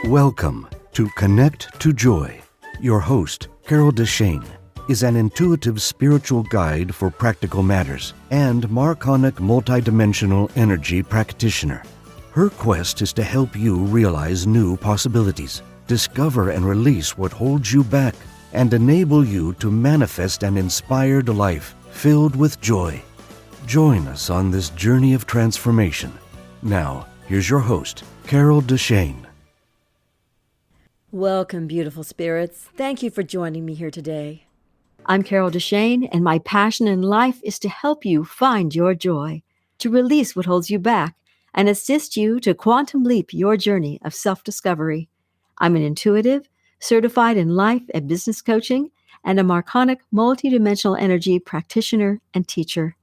Welcome to Connect to Joy. Your host, Carol DeChaine, is an intuitive spiritual guide for practical matters and Marconic multidimensional energy practitioner. Her quest is to help you realize new possibilities, discover and release what holds you back, and enable you to manifest an inspired life filled with joy. Join us on this journey of transformation. Now, here's your host, Carol DeChaine. Welcome, beautiful spirits. Thank you for joining me here today. I'm Carol DeChaine, and my passion in life is to help you find your joy, to release what holds you back, and assist you to quantum leap your journey of self-discovery. I'm an intuitive, certified in life and business coaching, and a Marconic multidimensional energy practitioner and teacher.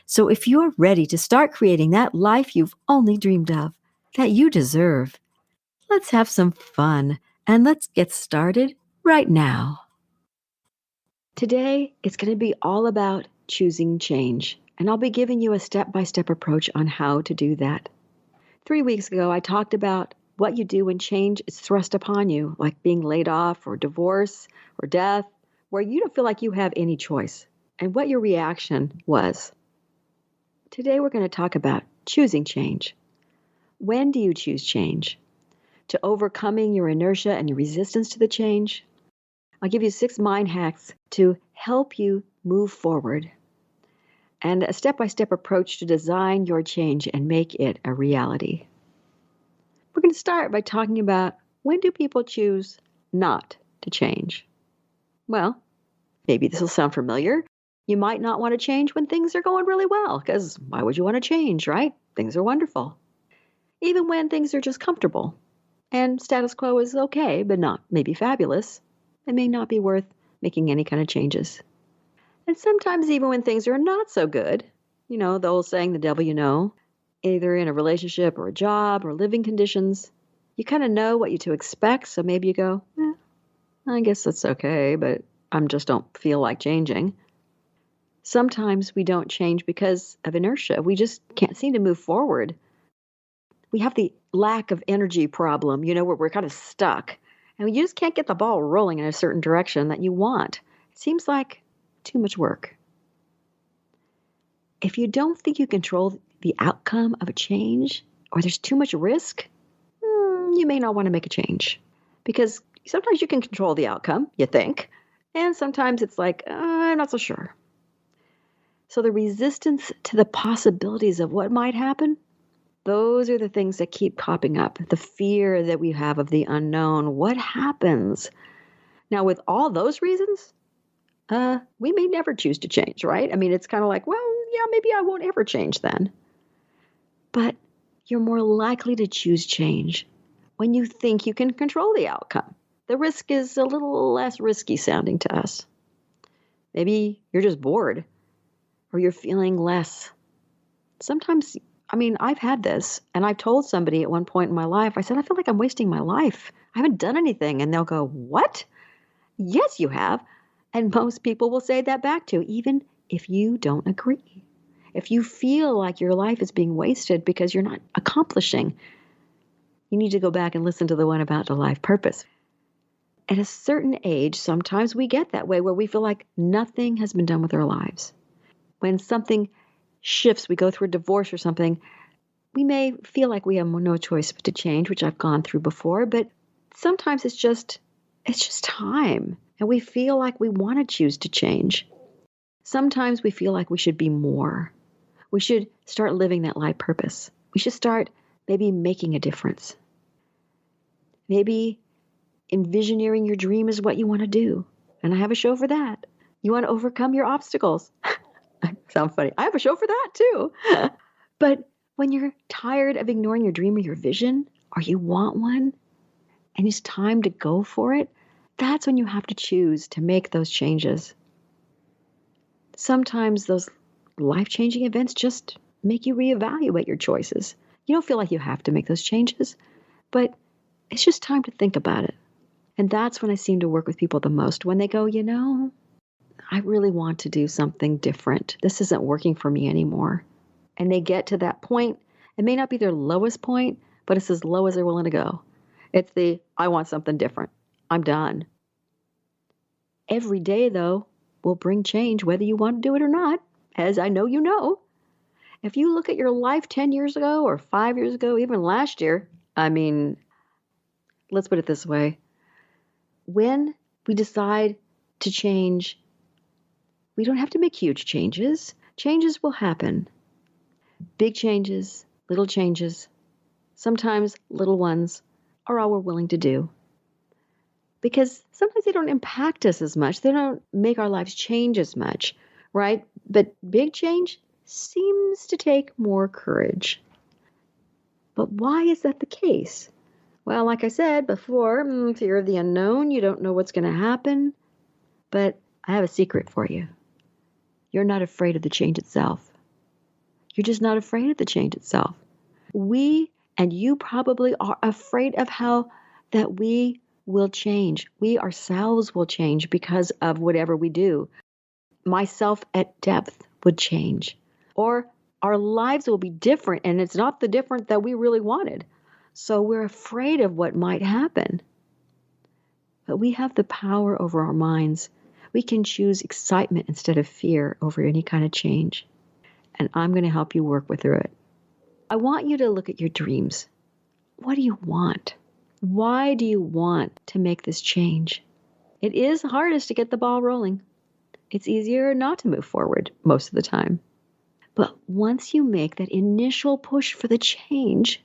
So if you're ready to start creating that life you've only dreamed of, that you deserve, let's have some fun. And let's get started right now. Today, it's going to be all about choosing change, and I'll be giving you a step-by-step approach on how to do that. 3 weeks ago, I talked about what you do when change is thrust upon you, like being laid off or divorce or death, where you don't feel like you have any choice, and what your reaction was. Today, we're going to talk about choosing change. When do you choose change? To overcoming your inertia and your resistance to the change? I'll give you 6 mind hacks to help you move forward and a step-by-step approach to design your change and make it a reality. We're going to start by talking about when do people choose not to change? Well, maybe this will sound familiar. You might not want to change when things are going really well, because why would you want to change, right? Things are wonderful. Even when things are just comfortable. And status quo is okay, but not maybe fabulous. It may not be worth making any kind of changes. And sometimes even when things are not so good, the old saying, the devil you know, either in a relationship or a job or living conditions, you kind of know what you to expect. So maybe you go, I guess that's okay, but I just don't feel like changing. Sometimes we don't change because of inertia. We just can't seem to move forward. We have the lack of energy problem, where we're kind of stuck. And you just can't get the ball rolling in a certain direction that you want. It seems like too much work. If you don't think you control the outcome of a change, or there's too much risk, you may not want to make a change. Because sometimes you can control the outcome, you think. And sometimes it's like, I'm not so sure. So the resistance to the possibilities of what might happen, those are the things that keep popping up. The fear that we have of the unknown. What happens? Now, with all those reasons, we may never choose to change, right? I mean, it's kind of like, maybe I won't ever change then. But you're more likely to choose change when you think you can control the outcome. The risk is a little less risky sounding to us. Maybe you're just bored, or you're feeling less. Sometimes I've had this, and I've told somebody at one point in my life, I said, I feel like I'm wasting my life. I haven't done anything. And they'll go, what? Yes, you have. And most people will say that back to you, even if you don't agree. If you feel like your life is being wasted because you're not accomplishing, you need to go back and listen to the one about the life purpose. At a certain age, sometimes we get that way where we feel like nothing has been done with our lives. When something shifts, we go through a divorce or something, we may feel like we have no choice but to change, which I've gone through before, but sometimes it's just time, and we feel like we want to choose to change. Sometimes we feel like we should be more. We should start living that life purpose. We should start maybe making a difference. Maybe envisioning your dream is what you want to do, and I have a show for that. You want to overcome your obstacles. Sound funny. I have a show for that too. But when you're tired of ignoring your dream or your vision, or you want one, and it's time to go for it, that's when you have to choose to make those changes. Sometimes those life-changing events just make you reevaluate your choices. You don't feel like you have to make those changes, but it's just time to think about it. And that's when I seem to work with people the most, when they go, I really want to do something different. This isn't working for me anymore. And they get to that point. It may not be their lowest point, but it's as low as they're willing to go. It's the, I want something different. I'm done. Every day, though, will bring change whether you want to do it or not, as I know you know. If you look at your life 10 years ago or 5 years ago, even last year, I mean, let's put it this way. When we decide to change, we don't have to make huge changes. Changes will happen. Big changes, little changes, sometimes little ones are all we're willing to do. Because sometimes they don't impact us as much. They don't make our lives change as much, right? But big change seems to take more courage. But why is that the case? Well, like I said before, fear of the unknown. You don't know what's going to happen. But I have a secret for you. You're not afraid of the change itself. You're just not afraid of the change itself. We, and you probably are afraid of how that we will change. We ourselves will change because of whatever we do. Myself at depth would change. Or our lives will be different, and it's not the different that we really wanted. So we're afraid of what might happen. But we have the power over our minds. We can choose excitement instead of fear over any kind of change. And I'm going to help you work through it. I want you to look at your dreams. What do you want? Why do you want to make this change? It is hardest to get the ball rolling. It's easier not to move forward most of the time. But once you make that initial push for the change,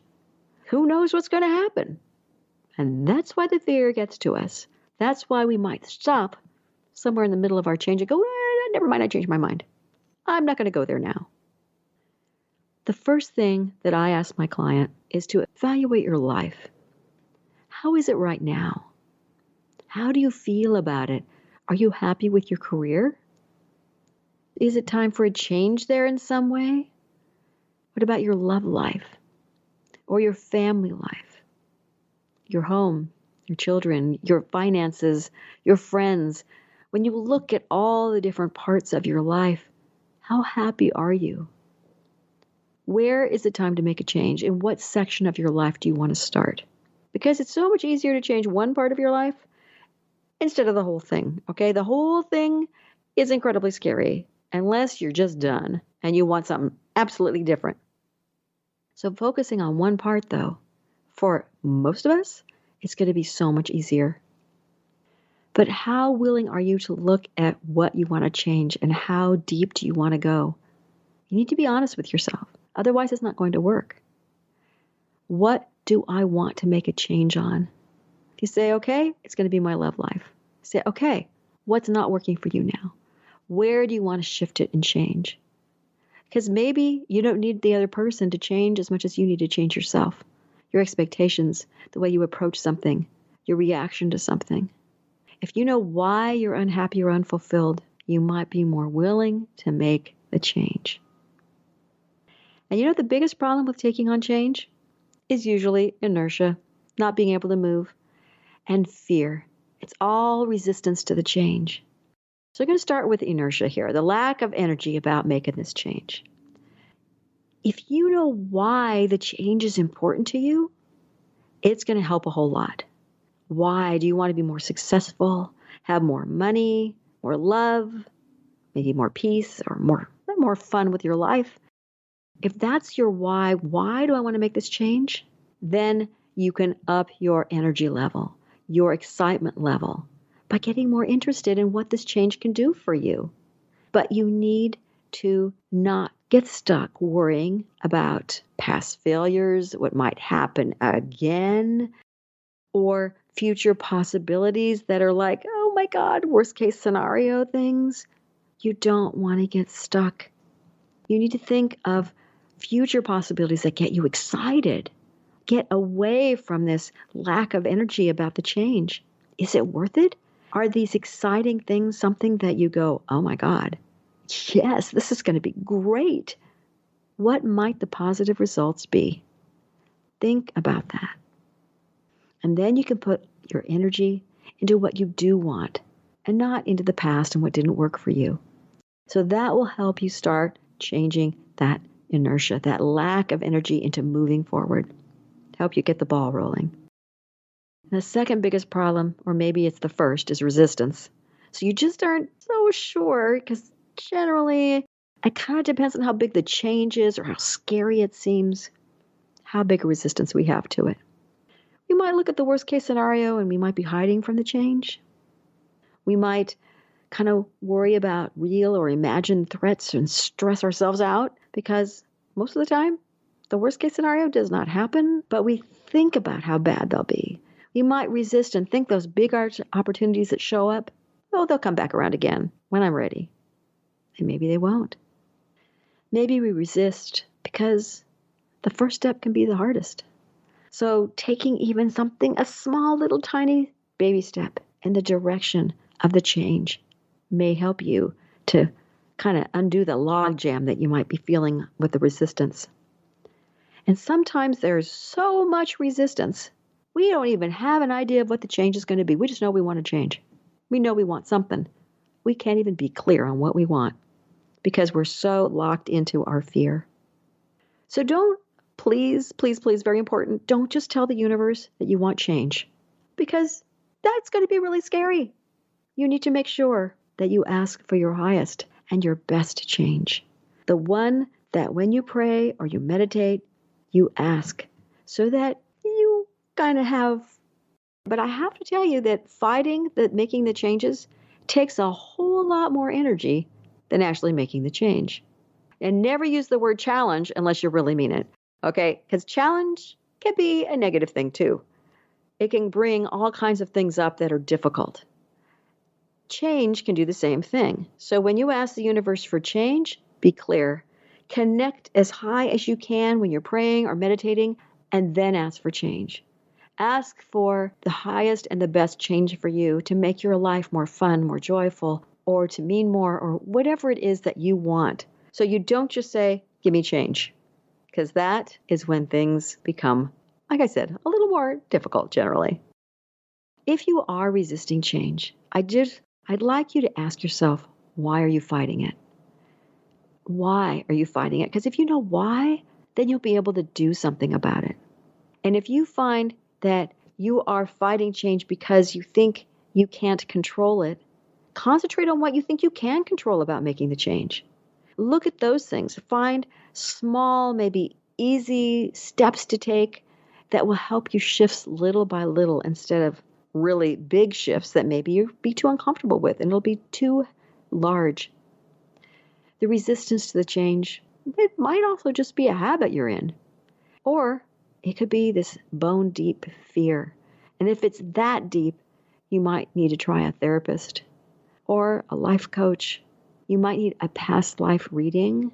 who knows what's going to happen? And that's why the fear gets to us. That's why we might stop somewhere in the middle of our change and go, never mind, I changed my mind. I'm not going to go there now. The first thing that I ask my client is to evaluate your life. How is it right now? How do you feel about it? Are you happy with your career? Is it time for a change there in some way? What about your love life or your family life? Your home, your children, your finances, your friends. When you look at all the different parts of your life, how happy are you? Where is it time to make a change? In what section of your life do you want to start? Because it's so much easier to change one part of your life instead of the whole thing, okay? The whole thing is incredibly scary unless you're just done and you want something absolutely different. So focusing on one part, though, for most of us, it's going to be so much easier. But how willing are you to look at what you want to change and how deep do you want to go? You need to be honest with yourself. Otherwise, it's not going to work. What do I want to make a change on? If you say, okay, it's going to be my love life. Say, okay, what's not working for you now? Where do you want to shift it and change? Because maybe you don't need the other person to change as much as you need to change yourself. Your expectations, the way you approach something, your reaction to something. If you know why you're unhappy or unfulfilled, you might be more willing to make the change. And you know the biggest problem with taking on change is usually inertia, not being able to move, and fear. It's all resistance to the change. So I'm going to start with inertia here, the lack of energy about making this change. If you know why the change is important to you, it's going to help a whole lot. Why do you want to be more successful, have more money, more love, maybe more peace, or more fun with your life? If that's your why do I want to make this change? Then you can up your energy level, your excitement level, by getting more interested in what this change can do for you. But you need to not get stuck worrying about past failures, what might happen again, or future possibilities that are like, oh my God, worst case scenario things. You don't want to get stuck. You need to think of future possibilities that get you excited. Get away from this lack of energy about the change. Is it worth it? Are these exciting things something that you go, oh my God, yes, this is going to be great? What might the positive results be? Think about that. And then you can put your energy into what you do want and not into the past and what didn't work for you. So that will help you start changing that inertia, that lack of energy into moving forward, help you get the ball rolling. The second biggest problem, or maybe it's the first, is resistance. So you just aren't so sure because generally it kind of depends on how big the change is or how scary it seems, how big a resistance we have to it. We might look at the worst case scenario and we might be hiding from the change. We might kind of worry about real or imagined threats and stress ourselves out because most of the time, the worst case scenario does not happen, but we think about how bad they'll be. We might resist and think those big opportunities that show up, oh, they'll come back around again when I'm ready. And maybe they won't. Maybe we resist because the first step can be the hardest. So taking even something, a small little tiny baby step in the direction of the change may help you to kind of undo the log jam that you might be feeling with the resistance. And sometimes there's so much resistance, we don't even have an idea of what the change is going to be. We just know we want to change. We know we want something. We can't even be clear on what we want because we're so locked into our fear. So don't, please, very important, don't just tell the universe that you want change because that's going to be really scary. You need to make sure that you ask for your highest and your best change. The one that when you pray or you meditate, you ask so that you kind of have. But I have to tell you that making the changes takes a whole lot more energy than actually making the change. And never use the word challenge unless you really mean it. Okay? Because challenge can be a negative thing too. It can bring all kinds of things up that are difficult. Change can do the same thing. So when you ask the universe for change, be clear. Connect as high as you can when you're praying or meditating, and then ask for change. Ask for the highest and the best change for you to make your life more fun, more joyful, or to mean more, or whatever it is that you want. So you don't just say, give me change, because that is when things become, like I said, a little more difficult generally. If you are resisting change, I'd like you to ask yourself, why are you fighting it? Why are you fighting it? Because if you know why, then you'll be able to do something about it. And if you find that you are fighting change because you think you can't control it, concentrate on what you think you can control about making the change. Look at those things. Find small, maybe easy steps to take that will help you shift little by little instead of really big shifts that maybe you'll be too uncomfortable with and it'll be too large. The resistance to the change, it might also just be a habit you're in. Or it could be this bone deep fear. And if it's that deep, you might need to try a therapist or a life coach. You might need a past life reading.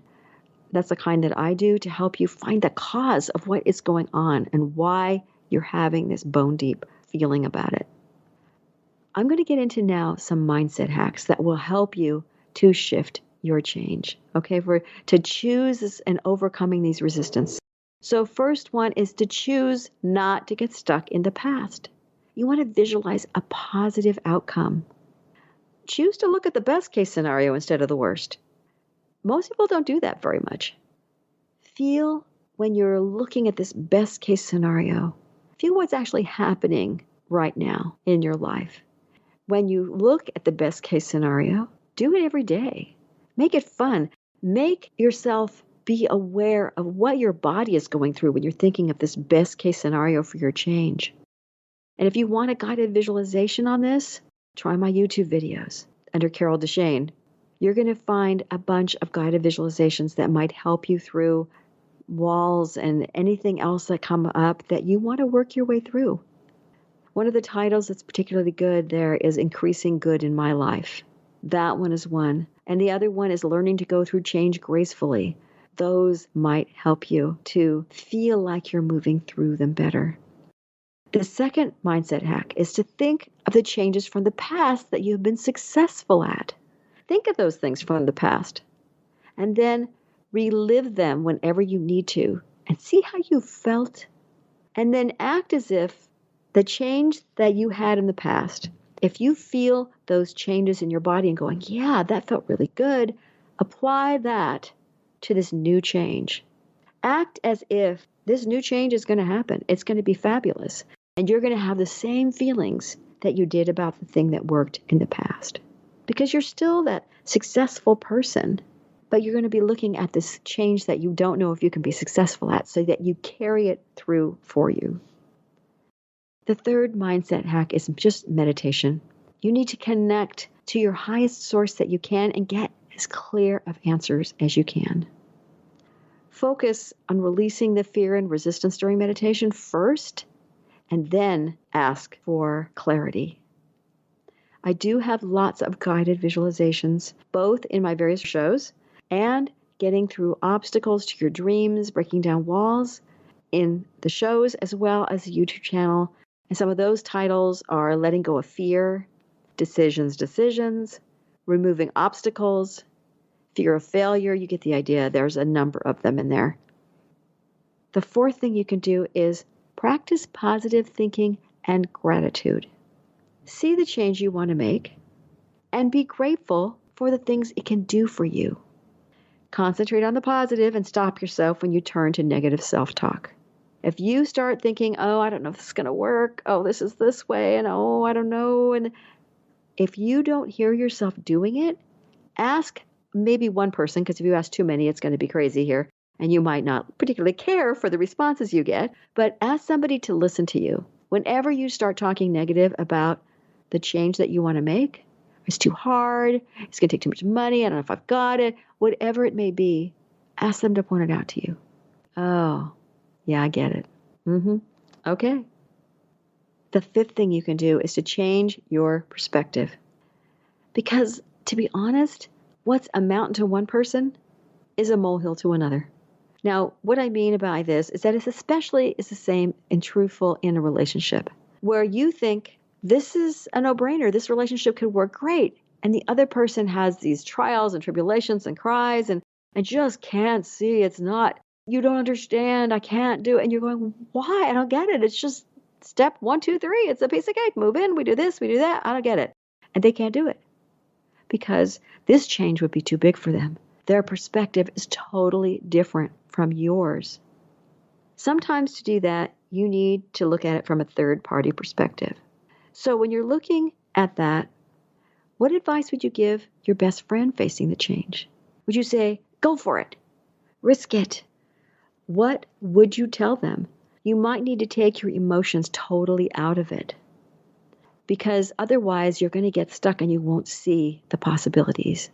That's the kind that I do to help you find the cause of what is going on and why you're having this bone deep feeling about it. I'm going to get into now some mindset hacks that will help you to shift your change, okay, to choose and overcoming these resistance. So first one is to choose not to get stuck in the past. You want to visualize a positive outcome. Choose to look at the best case scenario instead of the worst. Most people don't do that very much. Feel when you're looking at this best case scenario, feel what's actually happening right now in your life. When you look at the best case scenario, do it every day. Make it fun. Make yourself be aware of what your body is going through when you're thinking of this best case scenario for your change. And if you want a guided visualization on this, try my YouTube videos under Carol DeChaine. You're going to find a bunch of guided visualizations that might help you through walls and anything else that come up that you want to work your way through. One of the titles that's particularly good there is Increasing Good in My Life. That one is one. And the other one is Learning to Go Through Change Gracefully. Those might help you to feel like you're moving through them better. The second mindset hack is to think of the changes from the past that you've been successful at. Think of those things from the past and then relive them whenever you need to and see how you felt. And then act as if the change that you had in the past, if you feel those changes in your body and going, yeah, that felt really good, apply that to this new change. Act as if this new change is going to happen. It's going to be fabulous. And you're going to have the same feelings that you did about the thing that worked in the past. Because you're still that successful person, but you're going to be looking at this change that you don't know if you can be successful at, so that you carry it through for you. The third mindset hack is just meditation. You need to connect to your highest source that you can and get as clear of answers as you can. Focus on releasing the fear and resistance during meditation first, and then ask for clarity. I do have lots of guided visualizations, both in my various shows and getting through obstacles to your dreams, breaking down walls in the shows, as well as the YouTube channel. And some of those titles are Letting Go of Fear, Decisions, Removing Obstacles, Fear of Failure. You get the idea. There's a number of them in there. The fourth thing you can do is practice positive thinking and gratitude. See the change you want to make and be grateful for the things it can do for you. Concentrate on the positive and stop yourself when you turn to negative self-talk. If you start thinking, oh, I don't know if this is going to work, oh, this is this way, and oh, I don't know, and if you don't hear yourself doing it, ask maybe one person, because if you ask too many, it's going to be crazy here, and you might not particularly care for the responses you get, but ask somebody to listen to you. Whenever you start talking negative about the change that you want to make, it's too hard, it's going to take too much money, I don't know if I've got it, whatever it may be, ask them to point it out to you. Oh, yeah, I get it. Okay. The fifth thing you can do is to change your perspective. Because, to be honest, what's a mountain to one person is a molehill to another. Now, what I mean by this is that it's especially the same and truthful in a relationship, where you think this is a no-brainer, this relationship could work great, and the other person has these trials and tribulations and cries and just can't see it's not. You don't understand, I can't do it. And you're going, why? I don't get it. It's just step 1, 2, 3. It's a piece of cake. Move in, we do this, we do that. I don't get it. And they can't do it because this change would be too big for them. Their perspective is totally different from yours. Sometimes to do that, you need to look at it from a third-party perspective. So when you're looking at that, what advice would you give your best friend facing the change? Would you say, go for it, risk it? What would you tell them? You might need to take your emotions totally out of it, because otherwise you're going to get stuck and you won't see the possibilities.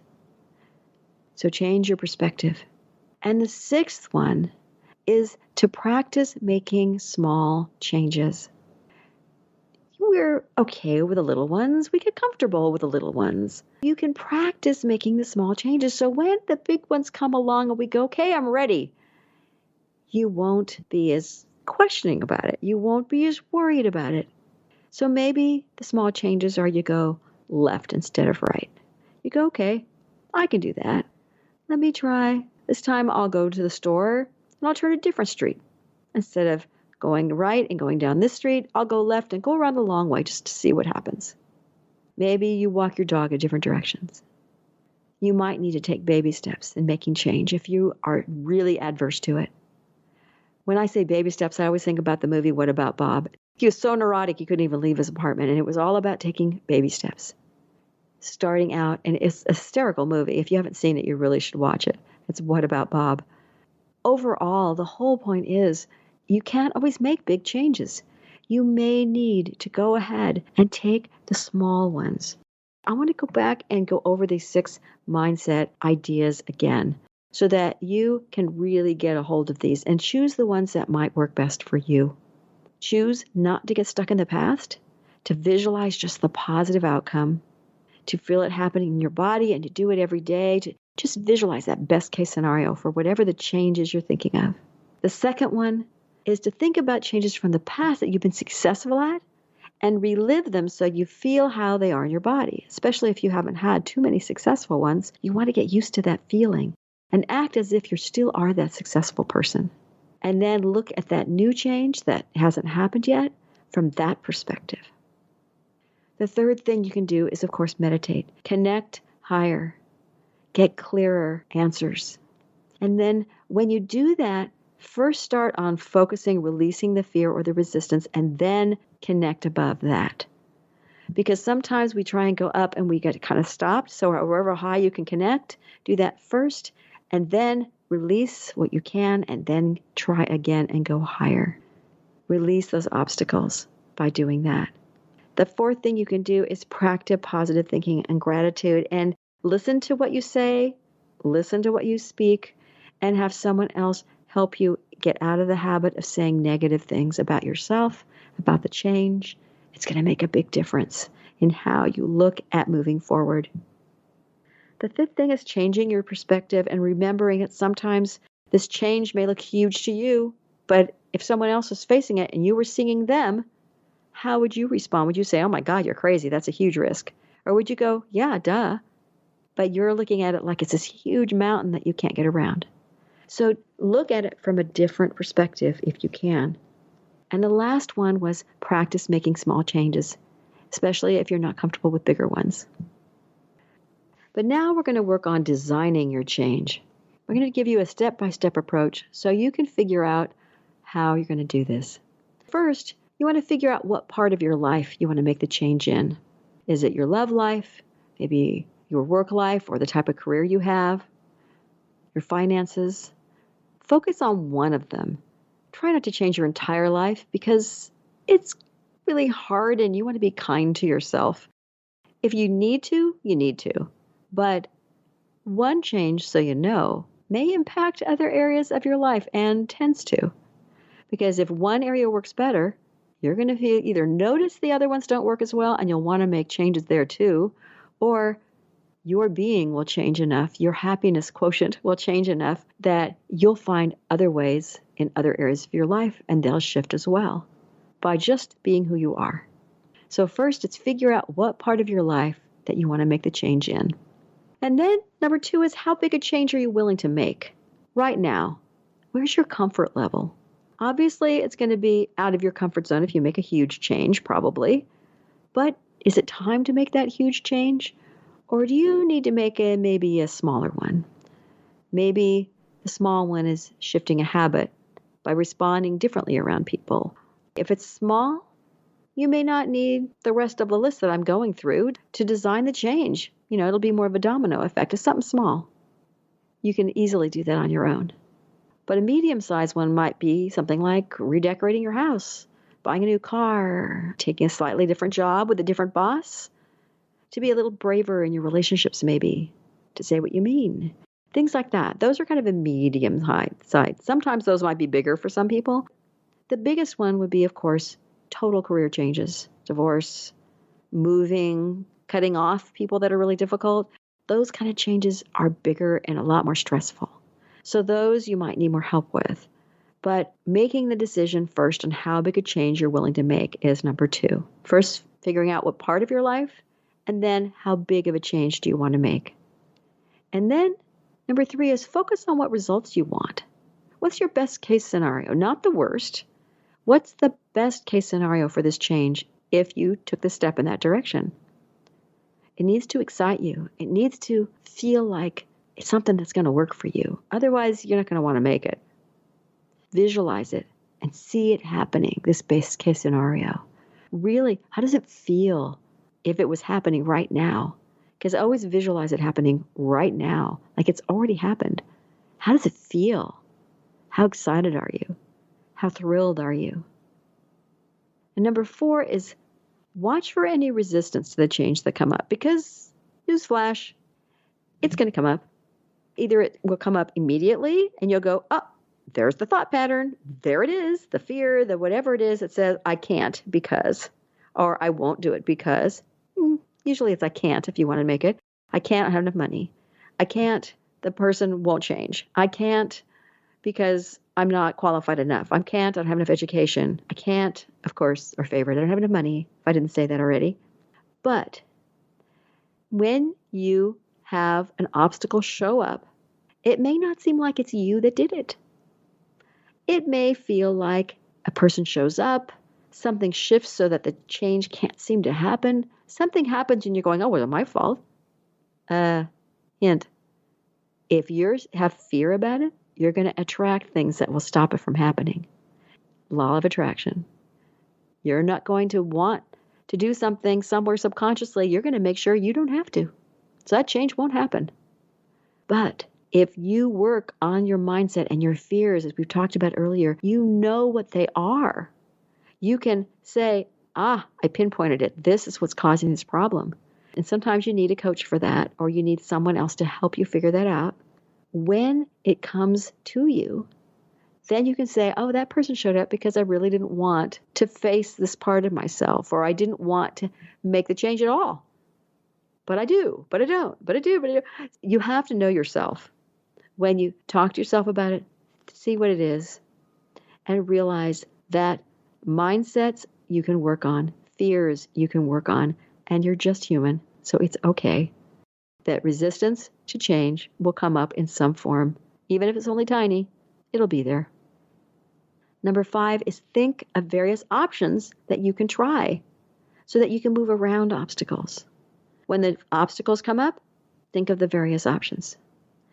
So change your perspective. And the sixth one is to practice making small changes. We're okay with the little ones. We get comfortable with the little ones. You can practice making the small changes. So when the big ones come along and we go, okay, I'm ready, you won't be as questioning about it. You won't be as worried about it. So maybe the small changes are you go left instead of right. You go, okay, I can do that. Let me try. This time I'll go to the store and I'll turn a different street. Instead of going right and going down this street, I'll go left and go around the long way just to see what happens. Maybe you walk your dog in different directions. You might need to take baby steps in making change if you are really adverse to it. When I say baby steps, I always think about the movie What About Bob? He was so neurotic he couldn't even leave his apartment, and it was all about taking baby steps. Starting out, and it's a hysterical movie. If you haven't seen it, you really should watch it. It's What About Bob? Overall, the whole point is you can't always make big changes. You may need to go ahead and take the small ones. I want to go back and go over these 6 mindset ideas again, so that you can really get a hold of these and choose the ones that might work best for you. Choose not to get stuck in the past, to visualize just the positive outcome, to feel it happening in your body and to do it every day, to just visualize that best case scenario for whatever the changes you're thinking of. The second one is to think about changes from the past that you've been successful at and relive them so you feel how they are in your body. Especially if you haven't had too many successful ones, you want to get used to that feeling and act as if you still are that successful person. And then look at that new change that hasn't happened yet from that perspective. The third thing you can do is, of course, meditate. Connect higher. Get clearer answers. And then when you do that, First start on focusing, releasing the fear or the resistance, and then connect above that. Because sometimes we try and go up and we get kind of stopped. So however high you can connect, do that first, and then release what you can, and then try again and go higher. Release those obstacles by doing that. The fourth thing you can do is practice positive thinking and gratitude, and listen to what you say, listen to what you speak, and have someone else help you get out of the habit of saying negative things about yourself, about the change. It's going to make a big difference in how you look at moving forward. The fifth thing is changing your perspective and remembering that sometimes this change may look huge to you, but if someone else is facing it and you were seeing them, how would you respond? Would you say, oh my God, you're crazy, that's a huge risk? Or would you go, yeah, duh, but you're looking at it like it's this huge mountain that you can't get around? So look at it from a different perspective if you can. And the last one was practice making small changes, especially if you're not comfortable with bigger ones. But now we're going to work on designing your change. We're going to give you a step-by-step approach so you can figure out how you're going to do this. First, you want to figure out what part of your life you want to make the change in. Is it your love life, maybe your work life, or the type of career you have, your finances? Focus on one of them. Try not to change your entire life because it's really hard and you want to be kind to yourself. If you need to, you need to. But one change, so you know, may impact other areas of your life and tends to. Because if one area works better, you're going to either notice the other ones don't work as well and you'll want to make changes there too, or your being will change enough, your happiness quotient will change enough that you'll find other ways in other areas of your life and they'll shift as well by just being who you are. So first, it's figure out what part of your life that you want to make the change in. And then number 2 is how big a change are you willing to make? Right now, where's your comfort level? Obviously, it's going to be out of your comfort zone if you make a huge change, probably. But is it time to make that huge change? Or do you need to make maybe a smaller one? Maybe the small one is shifting a habit by responding differently around people. If it's small, you may not need the rest of the list that I'm going through to design the change. It'll be more of a domino effect. It's something small. You can easily do that on your own. But a medium-sized one might be something like redecorating your house, buying a new car, taking a slightly different job with a different boss, to be a little braver in your relationships maybe, to say what you mean. Things like that. Those are kind of a medium side. Sometimes those might be bigger for some people. The biggest one would be, of course, total career changes, divorce, moving, cutting off people that are really difficult. Those kind of changes are bigger and a lot more stressful. So those you might need more help with. But making the decision first on how big a change you're willing to make is number 2. First, figuring out what part of your life, and then how big of a change do you want to make? And then number 3 is focus on what results you want. What's your best case scenario? Not the worst. What's the best case scenario for this change if you took the step in that direction? It needs to excite you. It needs to feel like it's something that's going to work for you. Otherwise, you're not going to want to make it. Visualize it and see it happening, this best case scenario. Really, how does it feel if it was happening right now? Because I always visualize it happening right now, like it's already happened. How does it feel? How excited are you? How thrilled are you? And number 4 is watch for any resistance to the change that come up, because newsflash, it's going to come up. Either it will come up immediately and you'll go, oh, there's the thought pattern. There it is, the fear, the whatever it is that says, I can't because, or I won't do it because. Usually it's I can't if you want to make it. I can't have enough money. I can't, the person won't change. I can't because I'm not qualified enough. I can't, I don't have enough education. I can't, of course, or favorite, I don't have enough money, if I didn't say that already. But when you have an obstacle show up, it may not seem like it's you that did it. It may feel like a person shows up, something shifts so that the change can't seem to happen. Something happens and you're going, oh, was it my fault? Hint. If you have fear about it, you're going to attract things that will stop it from happening. Law of attraction. You're not going to want to do something somewhere subconsciously. You're going to make sure you don't have to. So that change won't happen. But if you work on your mindset and your fears, as we've talked about earlier, you know what they are. You can say, I pinpointed it. This is what's causing this problem. And sometimes you need a coach for that, or you need someone else to help you figure that out. When it comes to you, then you can say, that person showed up because I really didn't want to face this part of myself, or I didn't want to make the change at all. But I do, but I don't, but I do, but I do. You have to know yourself. When you talk to yourself about it, see what it is, and realize that mindsets you can work on, fears you can work on, and you're just human, so it's okay. That resistance to change will come up in some form. Even if it's only tiny, it'll be there. Number 5 is think of various options that you can try so that you can move around obstacles. When the obstacles come up, think of the various options.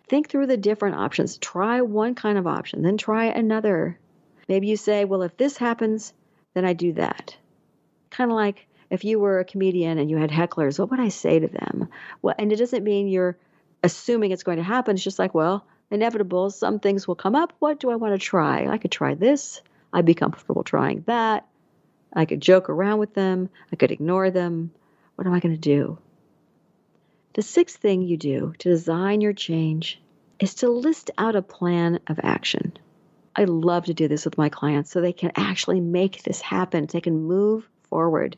Think through the different options. Try one kind of option, then try another. Maybe you say, well, if this happens, then I do that. Kind of like if you were a comedian and you had hecklers, what would I say to them? Well, and it doesn't mean you're assuming it's going to happen. It's just like, well, inevitable. Some things will come up. What do I want to try? I could try this. I'd be comfortable trying that. I could joke around with them. I could ignore them. What am I going to do? The 6th thing you do to design your change is to list out a plan of action. I love to do this with my clients so they can actually make this happen. They can move forward.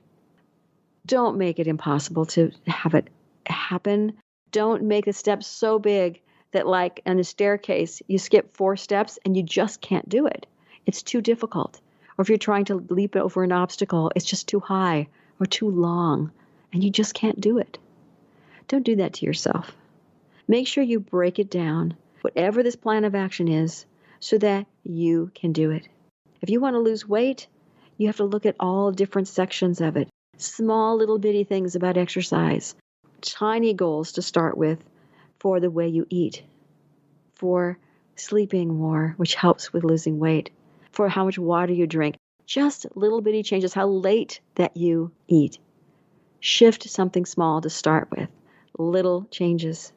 Don't make it impossible to have it happen. Don't make the steps so big that, like on a staircase, you skip 4 steps and you just can't do it. It's too difficult. Or if you're trying to leap over an obstacle, it's just too high or too long and you just can't do it. Don't do that to yourself. Make sure you break it down, whatever this plan of action is, so that you can do it. If you want to lose weight, you have to look at all different sections of it. Small little bitty things about exercise, tiny goals to start with for the way you eat, for sleeping more, which helps with losing weight, for how much water you drink. Just little bitty changes, how late that you eat. Shift something small to start with. Little changes.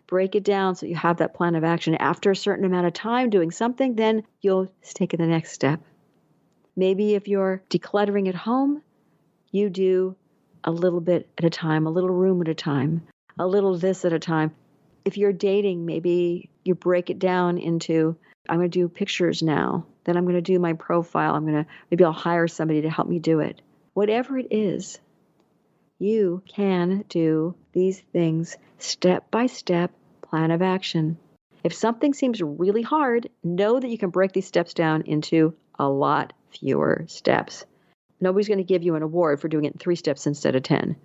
Break it down so you have that plan of action. After a certain amount of time doing something, then you'll take the next step. Maybe if you're decluttering at home, you do a little bit at a time, a little room at a time, a little this at a time. If you're dating, maybe you break it down into, I'm going to do pictures now, then I'm going to do my profile, maybe I'll hire somebody to help me do it. Whatever it is, you can do these things step by step, plan of action. If something seems really hard, know that you can break these steps down into a lot fewer steps. Nobody's going to give you an award for doing it in 3 steps instead of 10.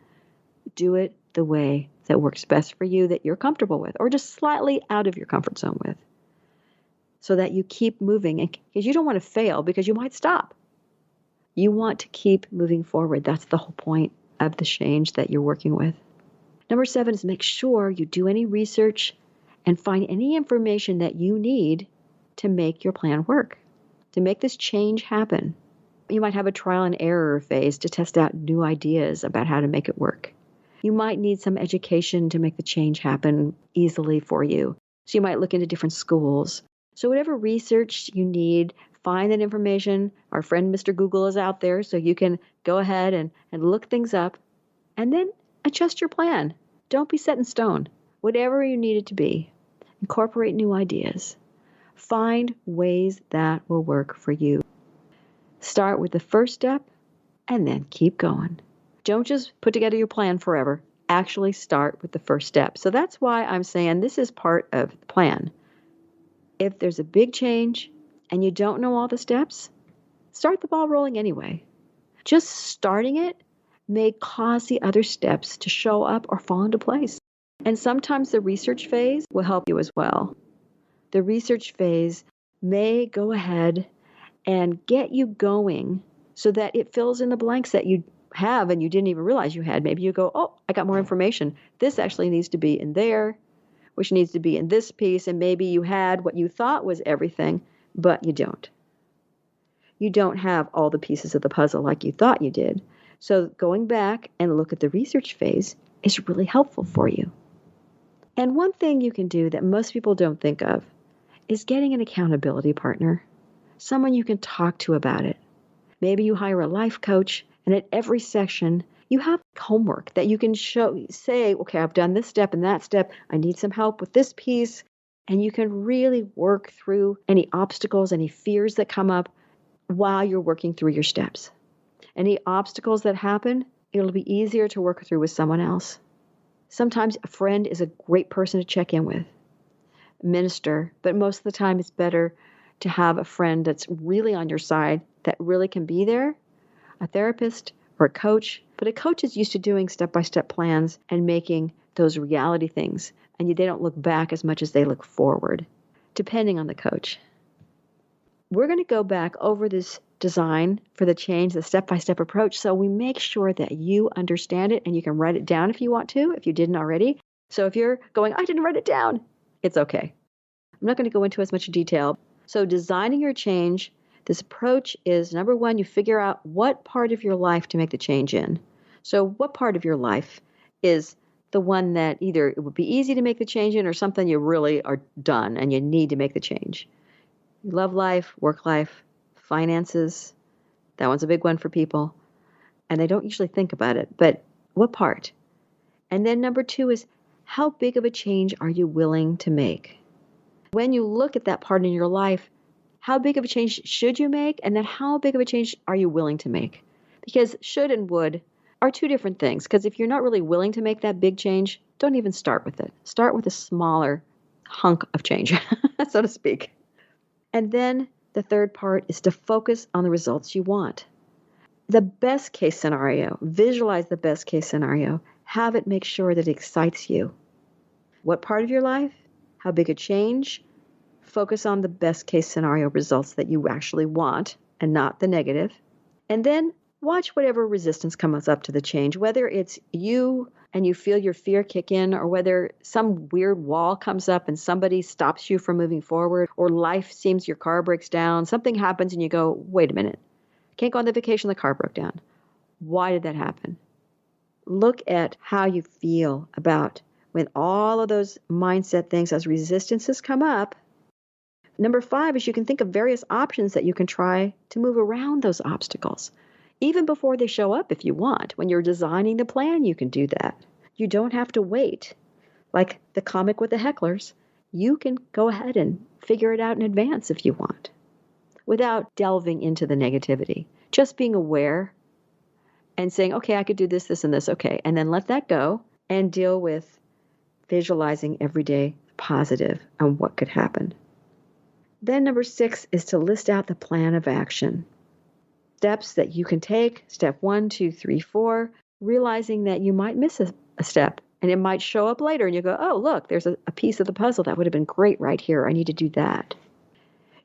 Do it the way that works best for you, that you're comfortable with, or just slightly out of your comfort zone with, so that you keep moving. And because you don't want to fail, because you might stop. You want to keep moving forward. That's the whole point of the change that you're working with. Number 7 is make sure you do any research and find any information that you need to make your plan work, to make this change happen. You might have a trial and error phase to test out new ideas about how to make it work. You might need some education to make the change happen easily for you. So you might look into different schools. So whatever research you need, find that information. Our friend Mr. Google is out there, so you can go ahead and look things up and then adjust your plan. Don't be set in stone. Whatever you need it to be, incorporate new ideas. Find ways that will work for you. Start with the first step and then keep going. Don't just put together your plan forever. Actually start with the first step. So that's why I'm saying this is part of the plan. If there's a big change and you don't know all the steps, start the ball rolling anyway. Just starting it may cause the other steps to show up or fall into place. And sometimes the research phase will help you as well. The research phase may go ahead and get you going so that it fills in the blanks that you have and you didn't even realize you had. Maybe you go, I got more information. This actually needs to be in there. which needs to be in this piece, and maybe you had what you thought was everything, but you don't. You don't have all the pieces of the puzzle like you thought you did. So going back and look at the research phase is really helpful for you. And one thing you can do that most people don't think of is getting an accountability partner, someone you can talk to about it. Maybe you hire a life coach, and at every session, you have homework that you can say, okay, I've done this step and that step. I need some help with this piece. And you can really work through any obstacles, any fears that come up while you're working through your steps. Any obstacles that happen, it'll be easier to work through with someone else. Sometimes a friend is a great person to check in with, a minister, but most of the time it's better to have a friend that's really on your side, that really can be there, a therapist or a coach. But a coach is used to doing step-by-step plans and making those reality things, and they don't look back as much as they look forward, depending on the coach. We're going to go back over this design for the change, the step-by-step approach, so we make sure that you understand it, and you can write it down if you want to, if you didn't already. So if you're going, I didn't write it down, it's okay. I'm not going to go into as much detail. So designing your change, this approach is, number one, you figure out what part of your life to make the change in. So what part of your life is the one that either it would be easy to make the change in or something you really are done and you need to make the change? Love life, work life, finances. That one's a big one for people. And they don't usually think about it. But what part? And then number two is, how big of a change are you willing to make? When you look at that part in your life, how big of a change should you make? And then how big of a change are you willing to make? Because should and would are two different things. Because if you're not really willing to make that big change, don't even start with it. Start with a smaller hunk of change, so to speak. And then the third part is to focus on the results you want. The best case scenario, visualize the best case scenario. Have it make sure that it excites you. What part of your life? How big a change? Focus on the best case scenario results that you actually want and not the negative. And then watch whatever resistance comes up to the change, whether it's you and you feel your fear kick in, or whether some weird wall comes up and somebody stops you from moving forward, or life seems your car breaks down, something happens and you go, wait a minute, can't go on the vacation, the car broke down. Why did that happen? Look at how you feel about when all of those mindset things, as resistances come up. Number 5 is you can think of various options that you can try to move around those obstacles. Even before they show up if you want. When you're designing the plan, you can do that. You don't have to wait. Like the comic with the hecklers, you can go ahead and figure it out in advance if you want, without delving into the negativity. Just being aware and saying, okay, I could do this, this, and this, okay. And then let that go and deal with visualizing everyday positive and what could happen. Then number 6 is to list out the plan of action. Steps that you can take, step 1, 2, 3, 4, realizing that you might miss a step and it might show up later and you go, oh, look, there's a piece of the puzzle that would have been great right here. I need to do that.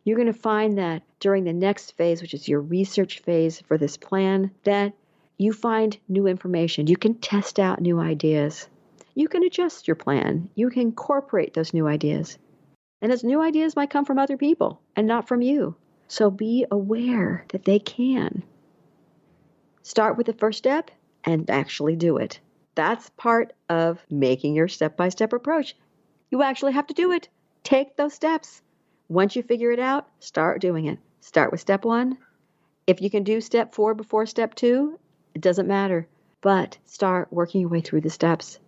You're going to find that during the next phase, which is your research phase for this plan, that you find new information. You can test out new ideas. You can adjust your plan. You can incorporate those new ideas. And those new ideas might come from other people and not from you. So be aware that they can. Start with the first step and actually do it. That's part of making your step-by-step approach. You actually have to do it. Take those steps. Once you figure it out, start doing it. Start with step 1. If you can do step 4 before step 2, it doesn't matter. But start working your way through the steps.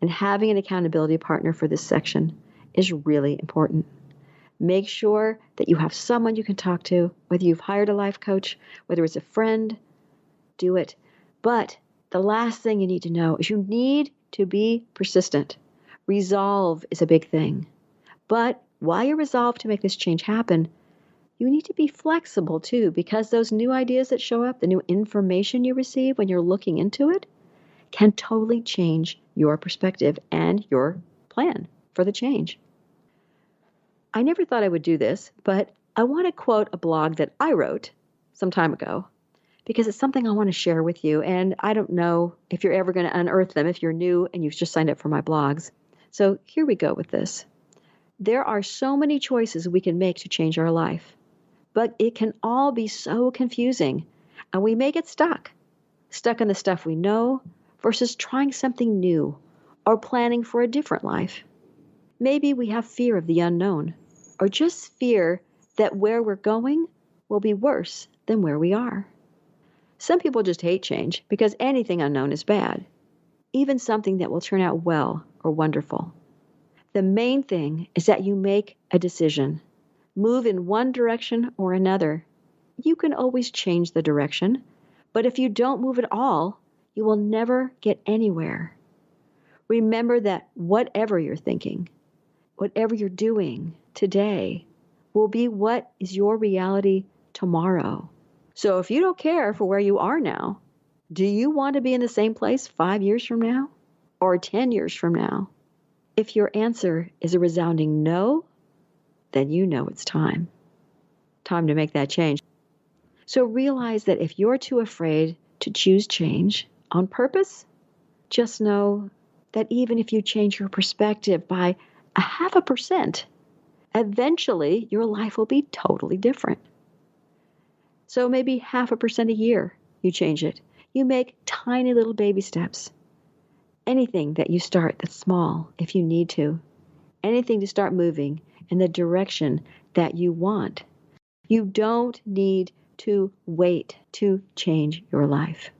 And having an accountability partner for this section is really important. Make sure that you have someone you can talk to, whether you've hired a life coach, whether it's a friend, do it. But the last thing you need to know is you need to be persistent. Resolve is a big thing. But while you're resolved to make this change happen, you need to be flexible too, because those new ideas that show up, the new information you receive when you're looking into it, can totally change your perspective and your plan for the change. I never thought I would do this, but I want to quote a blog that I wrote some time ago because it's something I want to share with you. And I don't know if you're ever going to unearth them if you're new and you've just signed up for my blogs. So here we go with this. There are so many choices we can make to change our life, but it can all be so confusing, and we may get stuck in the stuff we know versus trying something new or planning for a different life. Maybe we have fear of the unknown, or just fear that where we're going will be worse than where we are. Some people just hate change because anything unknown is bad, even something that will turn out well or wonderful. The main thing is that you make a decision. Move in one direction or another. You can always change the direction, but if you don't move at all, you will never get anywhere. Remember that whatever you're thinking, whatever you're doing today, will be what is your reality tomorrow. So if you don't care for where you are now, do you want to be in the same place 5 years from now or 10 years from now? If your answer is a resounding no, then you know it's time. Time to make that change. So realize that if you're too afraid to choose change on purpose, just know that even if you change your perspective by 0.5%, eventually your life will be totally different. So maybe 0.5% a year you change it. You make tiny little baby steps. Anything that you start that's small if you need to. Anything to start moving in the direction that you want. You don't need to wait to change your life.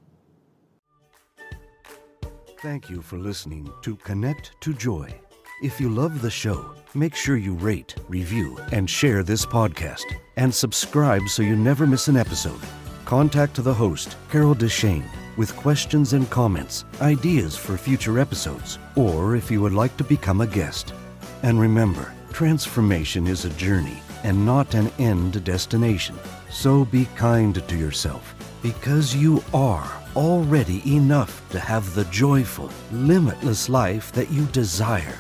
Thank you for listening to Connect to Joy. If you love the show, make sure you rate, review, and share this podcast. And subscribe so you never miss an episode. Contact the host, Carol DeChaine, with questions and comments, ideas for future episodes, or if you would like to become a guest. And remember, transformation is a journey and not an end destination. So be kind to yourself, because you are already enough to have the joyful, limitless life that you desire.